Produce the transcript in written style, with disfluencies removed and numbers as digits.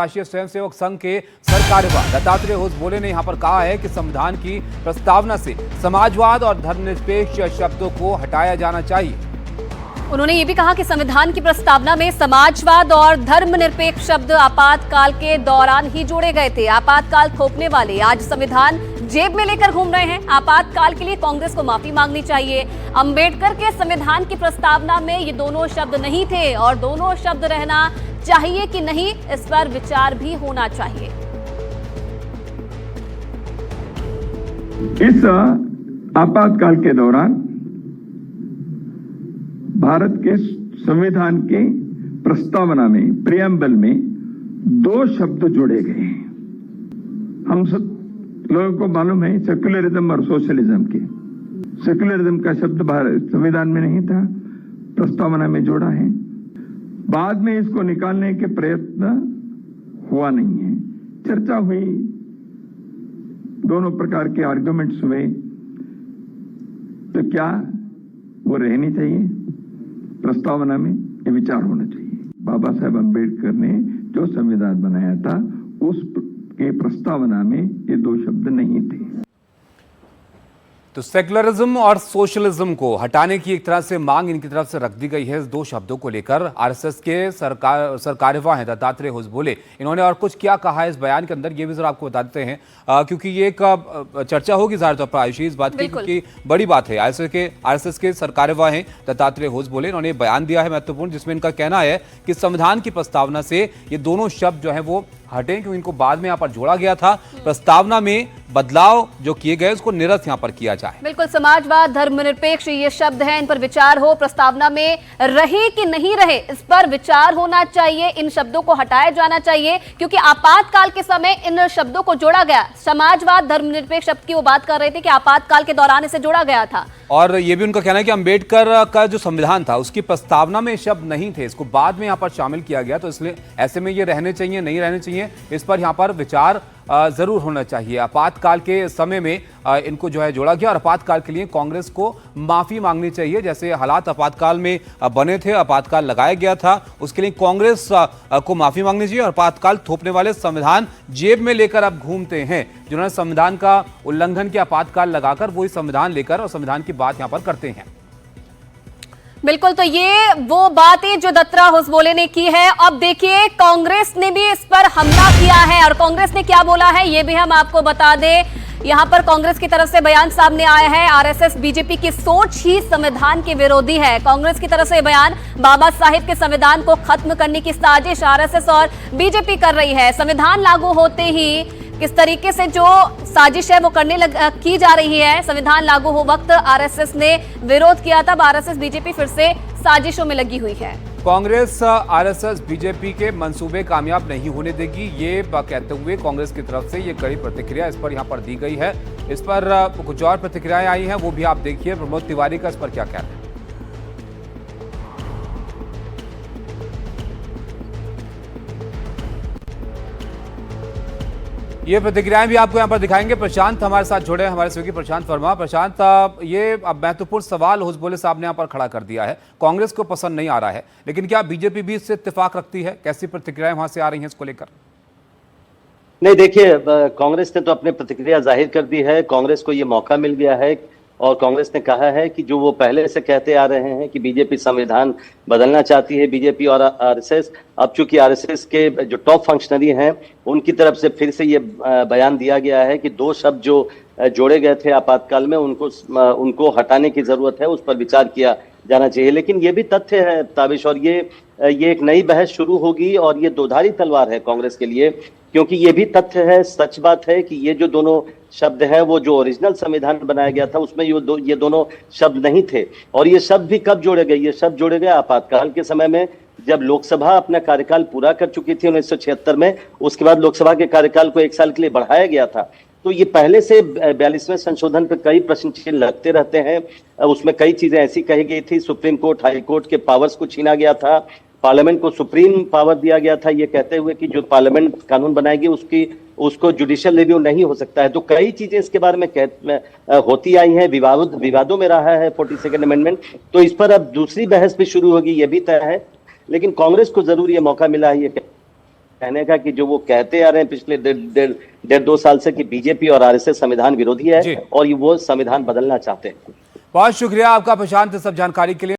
राष्ट्रीय स्वयंसेवक संघ के सरकार्यवाह दत्तात्रेय होस बोले ने यहां पर कहा है कि संविधान की प्रस्तावना से समाजवाद और धर्मनिरपेक्ष शब्दों को हटाया जाना चाहिए। उन्होंने ये भी कहा कि संविधान की प्रस्तावना में समाजवाद और धर्मनिरपेक्ष शब्द आपातकाल के दौरान ही जोड़े गए थे। आपातकाल थोपने वाले आज संविधान जेब में लेकर घूम रहे हैं। आपातकाल के लिए कांग्रेस को माफी मांगनी चाहिए। अंबेडकर के संविधान की प्रस्तावना में ये दोनों शब्द नहीं थे और दोनों शब्द रहना चाहिए कि नहीं, इस पर विचार भी होना चाहिए। इस आपातकाल के दौरान भारत के संविधान की प्रस्तावना में प्रियम्बल में दो शब्द जोड़े गए हैं। हम सब लोगों को मालूम है सेक्युलरिज्म और सोशलिज्म के। सेक्युलरिज्म का शब्द भारत संविधान में नहीं था, प्रस्तावना में जोड़ा है। बाद में इसको निकालने के प्रयत्न हुआ नहीं है। चर्चा हुई, दोनों प्रकार के आर्गुमेंट्स हुए, तो क्या वो रहनी चाहिए प्रस्तावना में? ये विचार होना चाहिए। बाबा साहेब अम्बेडकर ने जो संविधान बनाया था उस के प्रस्तावना में ये दो शब्द नहीं थे। तो सेक्युलरिज्म और सोशलिज्म को हटाने की एक तरह से मांग इनकी तरफ से रख दी गई है। इस दो शब्दों को लेकर आरएसएस के सरकार्यवाह हैं दत्तात्रेय होस बोले। इन्होंने और कुछ क्या कहा है इस बयान के अंदर, ये भी जरा आपको बता देते हैं, क्योंकि ये एक चर्चा होगी ज़ाहिर तौर पर आयुषी इस बात की, क्योंकि बड़ी बात है। आरएसएस के सरकार्यवाह हैं दत्तात्रेय होस बोले। इन्होंने बयान दिया है महत्वपूर्ण, जिसमें इनका कहना है कि संविधान की प्रस्तावना से ये दोनों शब्द जो है वो हटें, क्योंकि इनको बाद में यहाँ पर जोड़ा गया था। प्रस्तावना में बदलाव जो किए गए उसको निरस्त यहाँ पर किया जाए। बिल्कुल, समाजवाद, धर्मनिरपेक्ष ये शब्द हैं, इन पर विचार हो। प्रस्तावना में रहे कि नहीं रहे, इस पर विचार होना चाहिए। इन शब्दों को हटाया जाना चाहिए, क्योंकि आपातकाल के समय इन शब्दों को जोड़ा गया। समाजवाद, धर्मनिरपेक्ष शब्द की वो बात कर रहे थे कि आपातकाल के दौरान इसे जोड़ा गया था। और ये भी उनका कहना है कि अंबेडकर का जो संविधान था उसकी प्रस्तावना में शब्द नहीं थे, इसको बाद में यहाँ पर शामिल किया गया, तो इसलिए ऐसे में ये रहने चाहिए नहीं रहने चाहिए, इस पर यहाँ पर विचार जरूर होना चाहिए। आपातकाल के समय में इनको जो है जोड़ा गया और आपातकाल के लिए कांग्रेस को माफी मांगनी चाहिए। जैसे हालात आपातकाल में बने थे, आपातकाल लगाया गया था, उसके लिए कांग्रेस को माफी मांगनी चाहिए। और आपातकाल थोपने वाले संविधान जेब में लेकर अब घूमते हैं, जिन्होंने संविधान का उल्लंघन किया आपातकाल लगाकर, वही संविधान लेकर और संविधान की बात यहाँ पर करते हैं। बिल्कुल, तो ये वो बातें जो दत्तात्रेय होस बोले ने की है। अब देखिए कांग्रेस ने भी इस पर हमला किया है और कांग्रेस ने क्या बोला है ये भी हम आपको बता दें। यहाँ पर कांग्रेस की तरफ से बयान सामने आया है। आरएसएस बीजेपी की सोच ही संविधान के विरोधी है। कांग्रेस की तरफ से बयान, बाबा साहिब के संविधान को खत्म करने की साजिश आरएसएस और बीजेपी कर रही है। संविधान लागू होते ही किस तरीके से जो साजिश है वो की जा रही है। संविधान लागू हो वक्त आरएसएस ने विरोध किया, तब आरएसएस बीजेपी फिर से साजिशों में लगी हुई है। कांग्रेस आरएसएस बीजेपी के मंसूबे कामयाब नहीं होने देगी, ये कहते हुए कांग्रेस की तरफ से ये कड़ी प्रतिक्रिया इस पर यहाँ पर दी गई है। इस पर कुछ और प्रतिक्रियाएं आई हैं, वो भी आप देखिए। प्रमोद तिवारी का इस पर क्या कहना है। ये प्रतिक्रियाएं भी आपको यहाँ पर दिखाएंगे। प्रशांत हमारे साथ जुड़े हैं, हमारे सहयोगी प्रशांत वर्मा। प्रशांत, ये अब महत्वपूर्ण सवाल होस बोले साहब ने यहाँ पर खड़ा कर दिया है। कांग्रेस को पसंद नहीं आ रहा है, लेकिन क्या बीजेपी भी इससे इत्तेफाक रखती है? कैसी प्रतिक्रियाएं वहां से आ रही हैं इसको लेकर? नहीं, देखिए, कांग्रेस ने तो अपनी प्रतिक्रिया जाहिर कर दी है। कांग्रेस को ये मौका मिल गया है और कांग्रेस ने कहा है कि जो वो पहले से कहते आ रहे हैं कि बीजेपी संविधान बदलना चाहती है, बीजेपी और आरएसएस, अब चूंकि आरएसएस के जो टॉप फंक्शनरी हैं उनकी तरफ से फिर से ये बयान दिया गया है कि दो शब्द जो जोड़े गए थे आपातकाल में उनको हटाने की जरूरत है, उस पर विचार किया जाना चाहिए। लेकिन ये भी तथ्य है ताबिश, और ये एक नई बहस शुरू होगी और ये दोधारी तलवार है कांग्रेस के लिए, क्योंकि ये भी तथ्य है, सच बात है कि ये जो दोनों शब्द हैं वो जो ओरिजिनल संविधान बनाया गया था उसमें ये दोनों शब्द नहीं थे। और ये शब्द भी कब जोड़े गए? ये शब्द जोड़े गए आपातकाल के समय में, जब लोकसभा अपना कार्यकाल पूरा कर चुकी थी 1976 में। उसके बाद लोकसभा के कार्यकाल को 1 साल के लिए बढ़ाया गया था। तो ये पहले से 42वें संशोधन पर कई प्रश्न चिन्ह लगते रहते हैं। उसमें कई चीजें ऐसी कही गई थी, सुप्रीम कोर्ट, हाई कोर्ट के पावर्स को छीना गया था, पार्लियामेंट को सुप्रीम पावर दिया गया था, ये कहते हुए कि जो पार्लियामेंट कानून बनाएगी उसको जुडिशियल रिव्यू नहीं हो सकता है। तो कई चीजें इसके बारे में होती आई हैं, विवादों में रहा है 42nd अमेंडमेंट। तो इस पर अब दूसरी बहस भी शुरू होगी, ये भी तय है। लेकिन कांग्रेस को जरूर ये मौका मिला है, ये कहने का कि जो वो कहते आ रहे हैं पिछले डेढ़ 2 साल से कि बीजेपी और आरएसएस संविधान विरोधी जी। है और वो संविधान बदलना चाहते हैं। बहुत शुक्रिया आपका प्रशांत, सब जानकारी के लिए।